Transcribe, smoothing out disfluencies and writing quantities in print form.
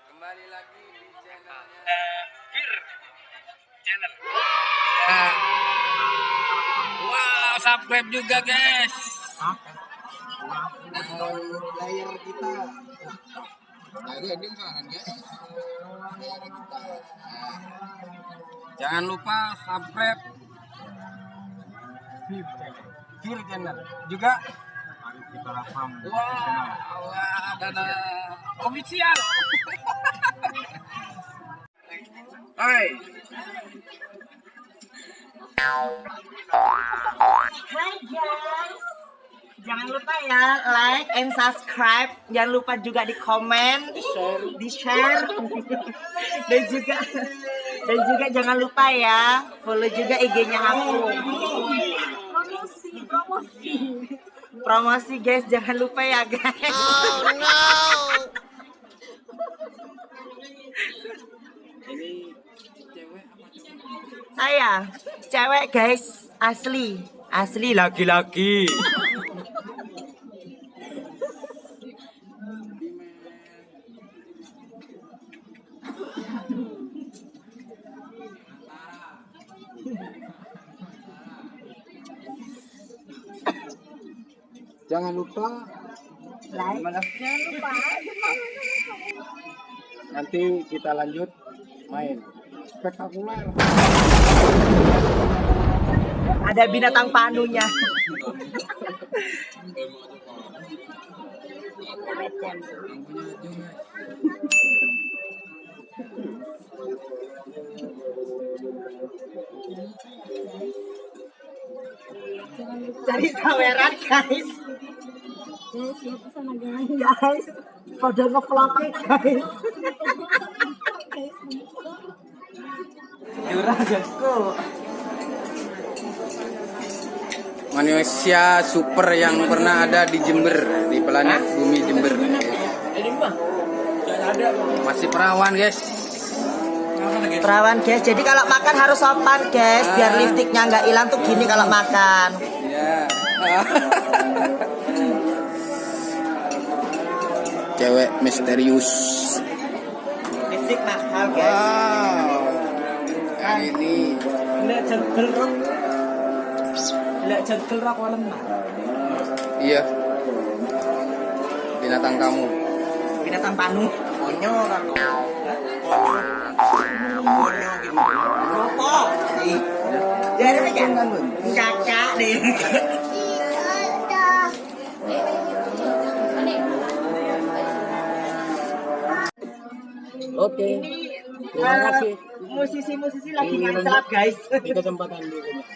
Kembali lagi di channelnya Fir Channel. Ya. Wow, subscribe juga guys. layar kita. Nah, ini kan guys. Layar kita. Nah, Jangan lupa subscribe Fir channel juga. Wow, ada official. Hai. Hai guys, jangan lupa ya like and subscribe. Jangan lupa juga di komen, di share, dan juga jangan lupa ya follow juga IG-nya aku. Promosi guys, jangan lupa ya guys. Oh no. Ini cewek apa cowok? Saya cewek guys, asli laki-laki. Jangan lupa Like. gimana? Jangan lupa. Nanti kita lanjut main spektakuler. Ada binatang panunya. Cari saweran guys. Guys, pada ngevlognya guys. Juraganku. Manusia super yang pernah ada di Jember, di planet bumi Jember. Masih perawan guys. Perawan guys, jadi kalau makan harus sopan guys, biar lipstiknya nggak hilang tuh gini kalau makan. Ya. Cewek misterius. Lipstik mahal guys. Wow. Yang ini Lek jengkel ra kok lemah. iya. Binatang kamu. Binatang panu. Monyo kan. Apa? Ya ini kan kakak deh. Oke. Terima kasih. Musisi-musisi lagi ngacak guys. Di kesempatan ini.